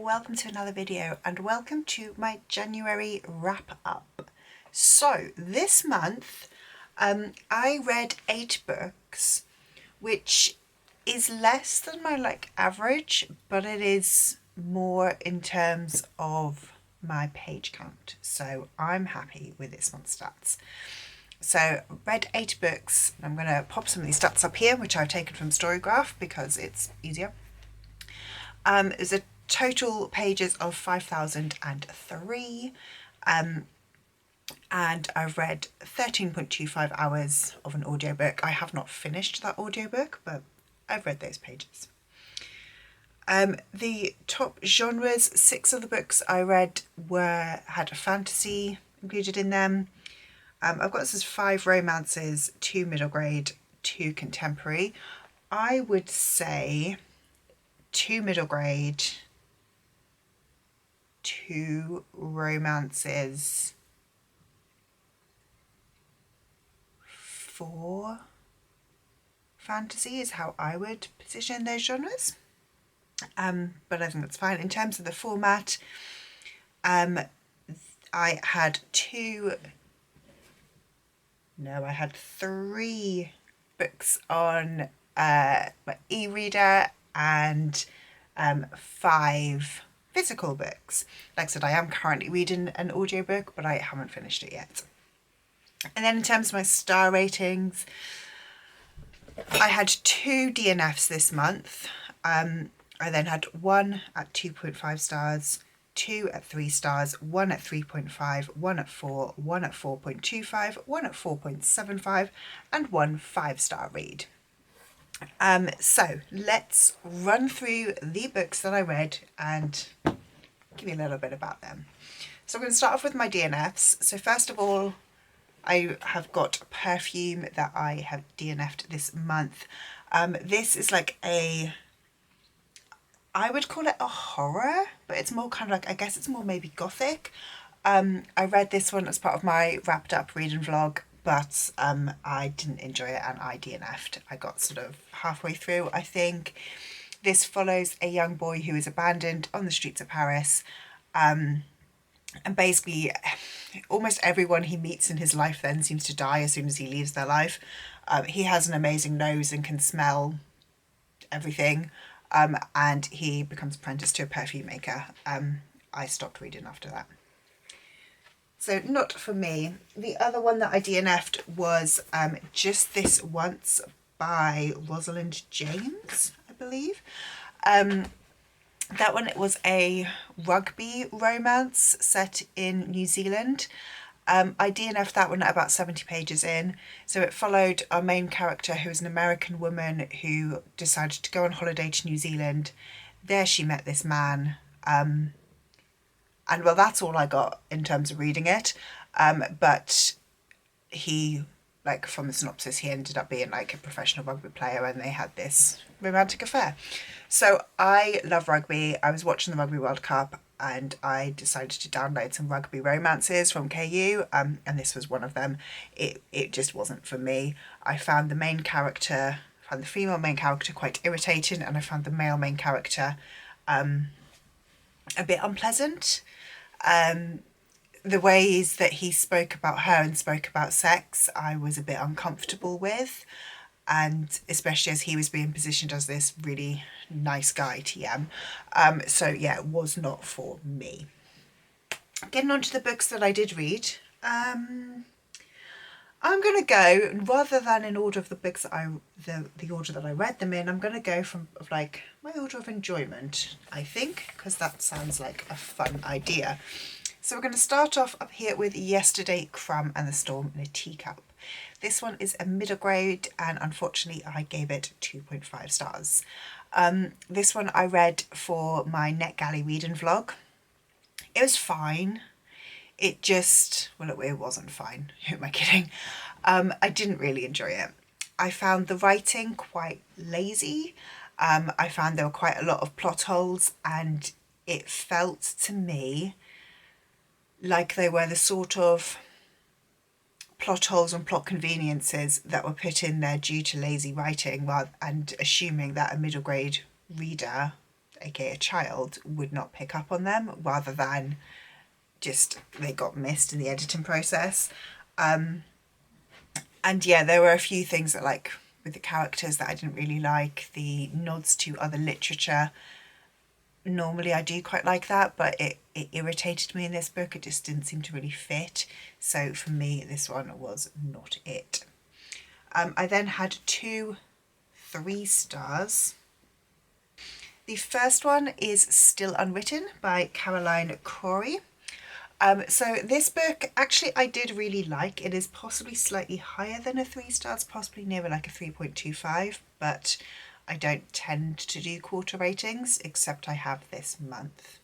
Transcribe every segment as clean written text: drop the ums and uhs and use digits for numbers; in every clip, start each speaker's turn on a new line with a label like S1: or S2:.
S1: welcome to another video and welcome to my January wrap up. So this month I read 8 books, which is less than my average, but it is more in terms of my page count, so I'm happy with this month's stats. So read 8 books. I'm going to pop some of these stats up here, which I've taken from Storygraph because it's easier. There's a total pages of 5,003, and I've read 13.25 hours of an audiobook. I have not finished that audiobook, but I've read those pages. The top genres, 6 of the books I read had fantasy included in them. I've got this as 5 romances, 2 middle grade, 2 contemporary. I would say 2 middle grade, 2 romances, 4 fantasy is how I would position those genres. But I think that's fine. In terms of the format, I had 3 books on my e-reader and 5 physical books. Like I said, I am currently reading an audiobook, but I haven't finished it yet. And then in terms of my star ratings, I had 2 DNFs this month. I then had 1 at 2.5 stars, 2 at 3 stars, 1 at 3.5, 1 at 4, 1 at 4.25, 1 at 4.75, and 1 5-star read. So let's run through the books that I read and give you a little bit about them. So I'm going to start off with my DNFs. So first of all, I have got Perfume that I have DNF'd this month. This is I would call it a horror, but it's more kind of I guess it's more maybe gothic. I read this one as part of my wrapped up reading vlog, but I didn't enjoy it and I DNF'd. I got sort of halfway through, I think. This follows a young boy who is abandoned on the streets of Paris. And basically almost everyone he meets in his life then seems to die as soon as he leaves their life. He has an amazing nose and can smell everything. And he becomes apprenticed to a perfume maker. I stopped reading after that. So not for me. The other one that I DNF'd was Just This Once by Rosalind James, I believe. That one, it was a rugby romance set in New Zealand. I DNF'd that one at about 70 pages in. So it followed our main character, who is an American woman who decided to go on holiday to New Zealand. There she met this man. And well, that's all I got in terms of reading it. But he, from the synopsis, he ended up being a professional rugby player and they had this romantic affair. So I love rugby. I was watching the Rugby World Cup and I decided to download some rugby romances from KU, and this was one of them. It just wasn't for me. I found the female main character quite irritating, and I found the male main character a bit unpleasant. The ways that he spoke about her and spoke about sex, I was a bit uncomfortable with, and especially as he was being positioned as this really nice guy, TM. So yeah, it was not for me. Getting on to the books that I did read, I'm going to go, rather than in order of the books that the order that I read them in, I'm going to go from my order of enjoyment, I think, because that sounds like a fun idea. So we're going to start off up here with Yesterday, Crumb and the Storm in a Teacup. This one is a middle grade, and unfortunately I gave it 2.5 stars. This one I read for my NetGalley reading vlog. It was fine. It wasn't fine. Who am I kidding? I didn't really enjoy it. I found the writing quite lazy. I found there were quite a lot of plot holes, and it felt to me like they were the sort of plot holes and plot conveniences that were put in there due to lazy writing, and assuming that a middle grade reader aka a child, would not pick up on them, rather than just they got missed in the editing process. And yeah, there were a few things that, like with the characters, that I didn't really like. The nods to other literature, normally I do quite like that, but it irritated me in this book. It just didn't seem to really fit. So for me, this one was not it. I then had 2 3 stars. The first one is Still Unwritten by Caroline Corey. So this book, actually, I did really like. It is possibly slightly higher than a 3 stars, possibly nearer like a 3.25, but I don't tend to do quarter ratings, except I have this month.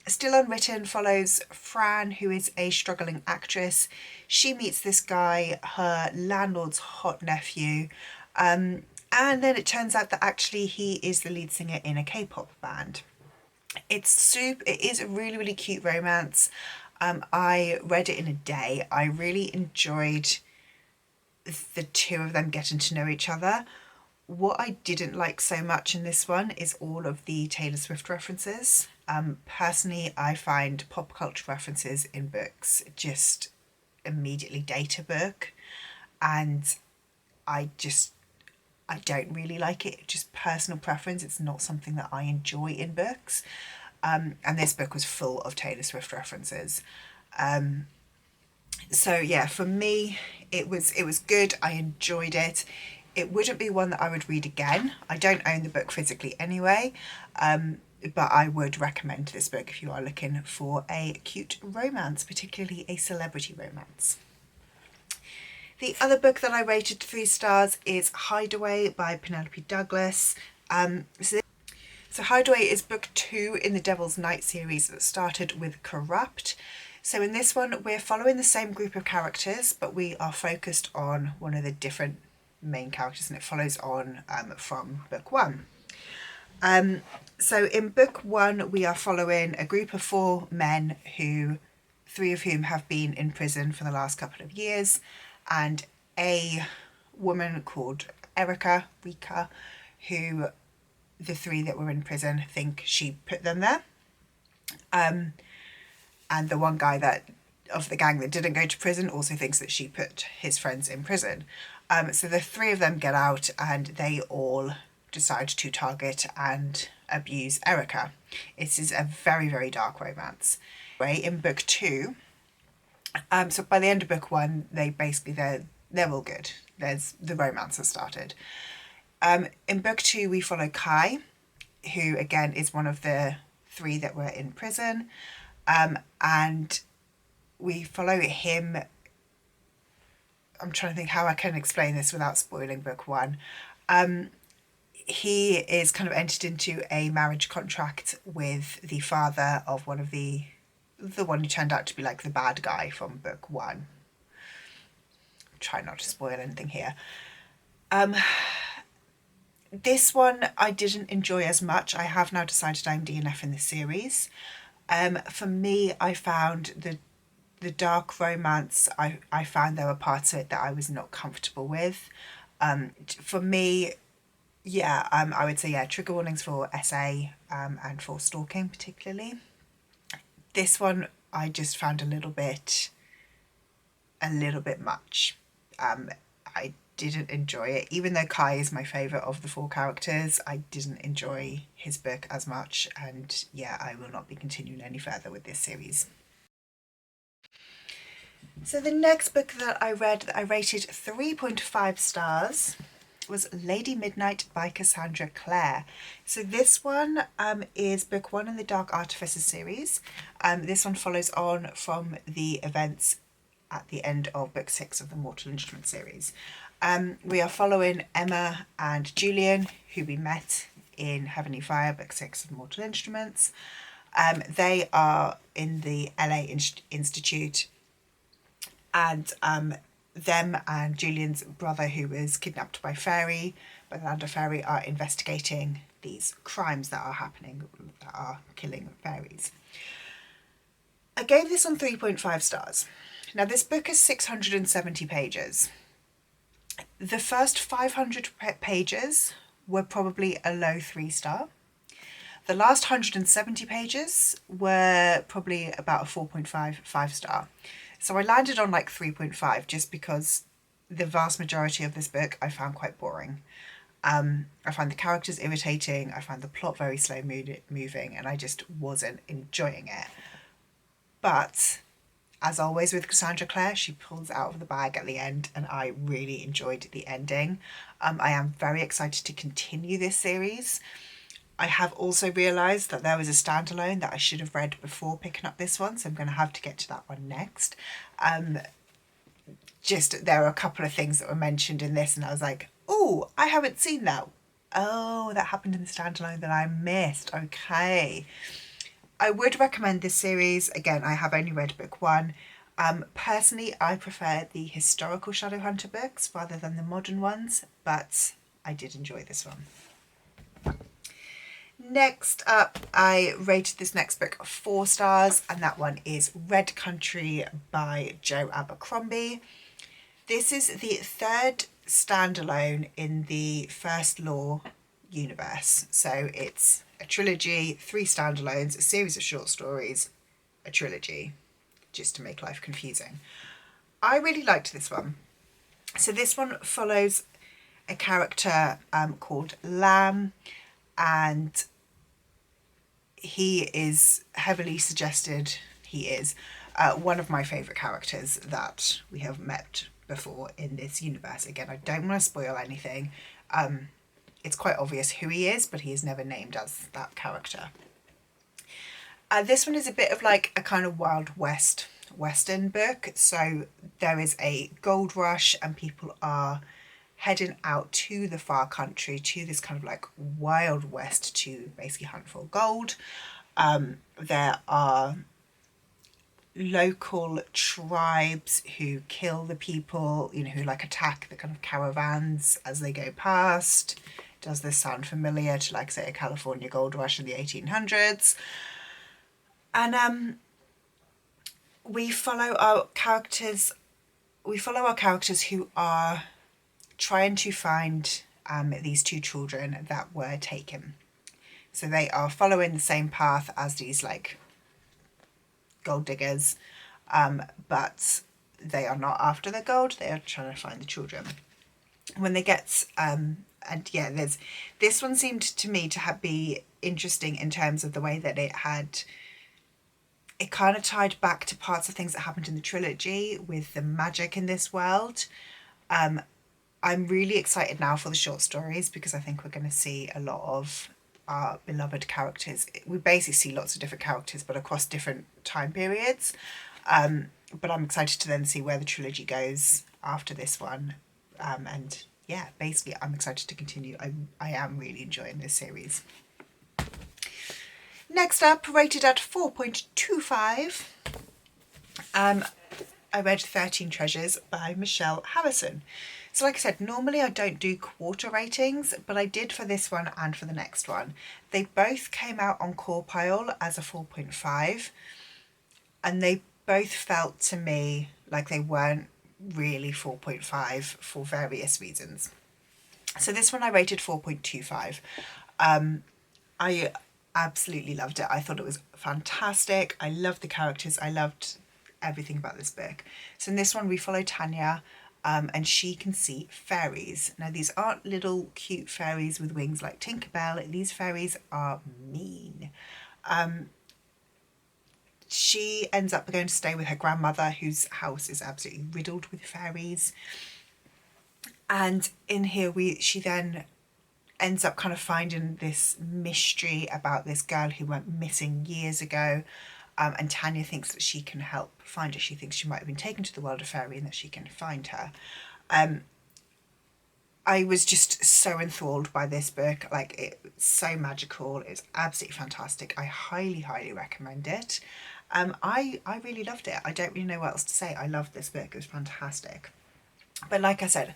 S1: Still Unwritten follows Fran, who is a struggling actress. She meets this guy, her landlord's hot nephew, and then it turns out that actually he is the lead singer in a K-pop band. It is a really, really cute romance. I read it in a day. I really enjoyed the 2 of them getting to know each other. What I didn't like so much in this one is all of the Taylor Swift references. Personally, I find pop culture references in books just immediately date a book, and I don't really like it. Just personal preference. It's not something that I enjoy in books. And this book was full of Taylor Swift references. So yeah, for me, it was good. I enjoyed it. It wouldn't be one that I would read again. I don't own the book physically anyway, but I would recommend this book if you are looking for a cute romance, particularly a celebrity romance. The other book that I rated 3 stars is Hideway by Penelope Douglas. So Hideway is book 2 in the Devil's Night series that started with Corrupt. So in this one, we're following the same group of characters, but we are focused on one of the different main characters, and it follows on from book 1. So in book 1, we are following a group of 4 men, who 3 of whom have been in prison for the last couple of years, and a woman called Rika, who the 3 that were in prison think she put them there. And the one guy that of the gang that didn't go to prison also thinks that she put his friends in prison. So the 3 of them get out, and they all decide to target and abuse Rika. It is a very, very dark romance. In book 2, so by the end of book 1, they're all good. The romance has started. In book 2, we follow Kai, who again is one of the 3 that were in prison, and we follow him. I'm trying to think how I can explain this without spoiling book 1. He is kind of entered into a marriage contract with the father of one of the one who turned out to be like the bad guy from book 1. Try not to spoil anything here. This one I didn't enjoy as much. I have now decided I'm DNF in the series. For me, I found the dark romance, I found there were parts of it that I was not comfortable with. For me, yeah, I would say, yeah, trigger warnings for SA and for stalking particularly. This one I just found a little bit much. I didn't enjoy it. Even though Kai is my favourite of the 4 characters, I didn't enjoy his book as much, and yeah, I will not be continuing any further with this series. So the next book that I read that I rated 3.5 stars was Lady Midnight by Cassandra Clare. So this one is book 1 in the Dark Artificer series. This one follows on from the events at the end of book 6 of the Mortal Instrument series. We are following Emma and Julian, who we met in Heavenly Fire, book 6 of Mortal Instruments. They are in the LA Institute, and them and Julian's brother, who was kidnapped by the Land of Fairy, are investigating these crimes that are happening, that are killing fairies. I gave this on 3.5 stars. Now, this book is 670 pages. The first 500 pages were probably a low 3-star. The last 170 pages were probably about a 4.5, 5-star. So I landed on like 3.5 just because the vast majority of this book I found quite boring. I find the characters irritating, I find the plot very slow moving, and I just wasn't enjoying it. But as always with Cassandra Clare, she pulls out of the bag at the end, and I really enjoyed the ending. I am very excited to continue this series. I have also realised that there was a standalone that I should have read before picking up this one, so I'm going to have to get to that one next. Just there are a couple of things that were mentioned in this, and I was like, oh, I haven't seen that. Oh, that happened in the standalone that I missed. Okay. I would recommend this series. Again, I have only read book 1. Personally, I prefer the historical Shadowhunter books rather than the modern ones, but I did enjoy this one. Next up, I rated this next book 4 stars, and that one is Red Country by Jo Abercrombie. This is the 3rd standalone in the First Law universe. So it's a trilogy, 3 standalones, a series of short stories, a trilogy, just to make life confusing. I really liked this one. So this one follows a character called Lamb, and he is heavily suggested, he is one of my favourite characters that we have met before in this universe. Again, I don't want to spoil anything. It's quite obvious who he is, but he is never named as that character. This one is a bit of like a kind of Wild West Western book. So there is a gold rush and people are heading out to the far country, to this kind of like Wild West to basically hunt for gold. There are local tribes who kill the people, you know, who like attack the kind of caravans as they go past. Does this sound familiar to, like, say, a California gold rush in the 1800s? And we follow our characters who are trying to find these 2 children that were taken. So they are following the same path as these like gold diggers, but they are not after the gold, they are trying to find the children. When they get and yeah, this one seemed to me to be interesting in terms of the way that it kind of tied back to parts of things that happened in the trilogy with the magic in this world. I'm really excited now for the short stories because I think we're going to see a lot of our beloved characters. We basically see lots of different characters, but across different time periods. But I'm excited to then see where the trilogy goes after this one. And yeah, basically I'm excited to continue. I am really enjoying this series. Next up, rated at 4.25, I read 13 Treasures by Michelle Harrison. So like I said, normally I don't do quarter ratings, but I did for this one and for the next one. They both came out on Core Pile as a 4.5, and they both felt to me like they weren't really 4.5 for various reasons. So this one I rated 4.25. I absolutely loved it. I thought it was fantastic. I loved the characters. I loved everything about this book. So in this one we follow Tanya, and she can see fairies. Now these aren't little cute fairies with wings like Tinkerbell. These fairies are mean. She ends up going to stay with her grandmother, whose house is absolutely riddled with fairies. And in here she then ends up kind of finding this mystery about this girl who went missing years ago. And Tanya thinks that she can help find her. She thinks she might have been taken to the world of fairy and that she can find her. I was just so enthralled by this book. Like, it's so magical. It's absolutely fantastic. I highly, highly recommend it. I really loved it. I don't really know what else to say. I loved this book. It was fantastic. But like I said,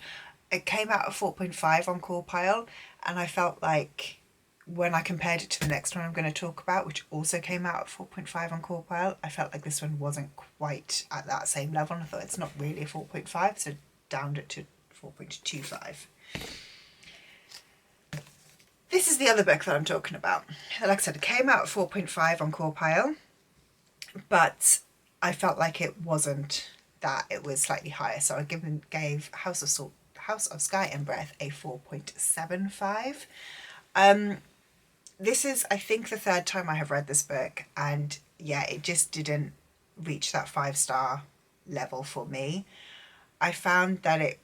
S1: it came out at 4.5 on Core Pile, and I felt like when I compared it to the next one I'm going to talk about, which also came out at 4.5 on Core Pile, I felt like this one wasn't quite at that same level, and I thought it's not really a 4.5, so downed it to 4.25. This is the other book that I'm talking about. Like I said, it came out at 4.5 on Core Pile, but I felt like it wasn't that. It was slightly higher, so I gave House of Sky and Breath a 4.75. This is, I think, the third time I have read this book, and yeah, it just didn't reach that 5-star level for me. I found that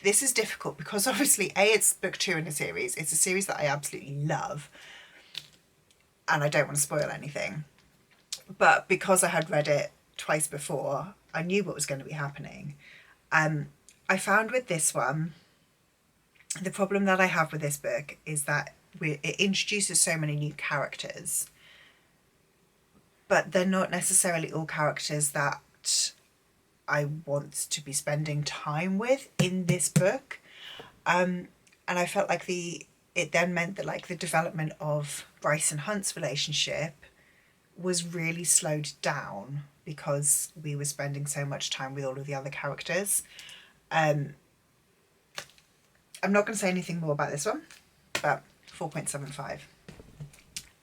S1: this is difficult because obviously it's book 2 in a series. It's a series that I absolutely love, and I don't want to spoil anything. But because I had read it twice before, I knew what was going to be happening. I found with this one, the problem that I have with this book is that it introduces so many new characters, but they're not necessarily all characters that I want to be spending time with in this book. And I felt like it then meant that like the development of Bryce and Hunt's relationship was really slowed down because we were spending so much time with all of the other characters. I'm not going to say anything more about this one, but 4.75.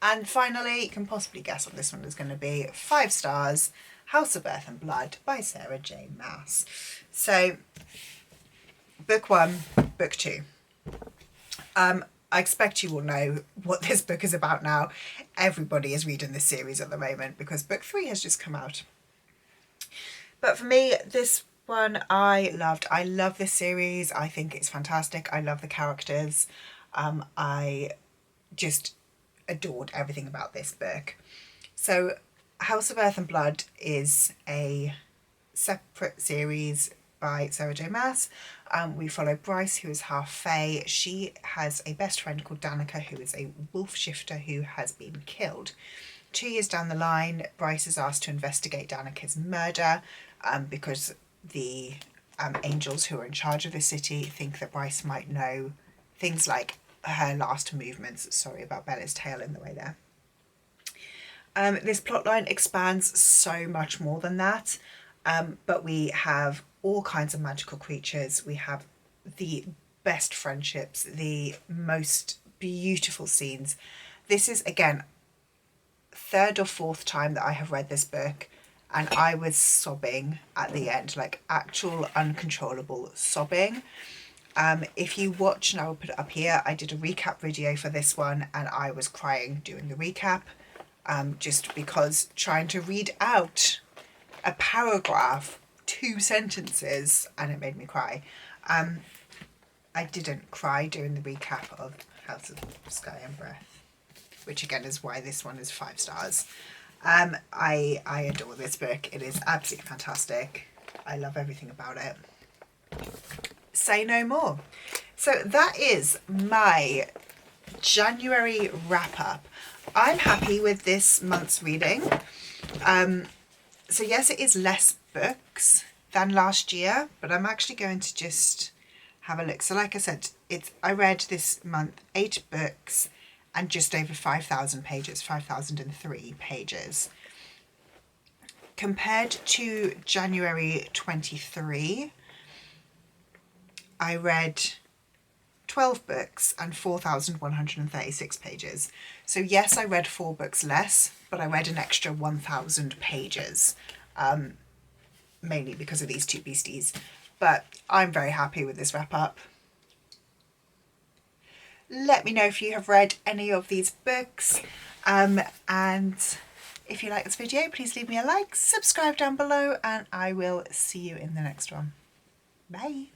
S1: And finally, you can possibly guess what this one is going to be. 5 stars, House of Earth and Blood by Sarah J. Maas. So, book 1, book 2. I expect you all know what this book is about now. Everybody is reading this series at the moment because book 3 has just come out. But for me, this one I loved. I love this series. I think it's fantastic. I love the characters. I just adored everything about this book. So House of Earth and Blood is a separate series by Sarah J. Maas. We follow Bryce, who is half fae. She has a best friend called Danica, who is a wolf shifter who has been killed. 2 years down the line, Bryce is asked to investigate Danica's murder because the angels who are in charge of the city think that Bryce might know things like her last movements. Sorry about Bella's tail in the way there. This plotline expands so much more than that, but we have all kinds of magical creatures. We have the best friendships, the most beautiful scenes. This is, again, 3rd or 4th time that I have read this book, and I was sobbing at the end, like actual uncontrollable sobbing. If you watch, and I will put it up here, I did a recap video for this one and I was crying doing the recap, just because trying to read out a paragraph, 2 sentences, and it made me cry. I didn't cry during the recap of House of Sky and Breath, which again is why this one is 5 stars. I adore this book. It is absolutely fantastic. I love everything about it. Say no more. So that is my January wrap up. I'm happy with this month's reading. So yes, it is less books than last year, but I'm actually going to just have a look. So like I said, I read this month 8 books and just over 5,000 pages, 5,003 pages. Compared to January 23, I read 12 books and 4,136 pages. So yes, I read 4 books less, but I read an extra 1,000 pages, mainly because of these 2 beasties. But I'm very happy with this wrap up. Let me know if you have read any of these books, and if you like this video, please leave me a like, subscribe down below, and I will see you in the next one. Bye.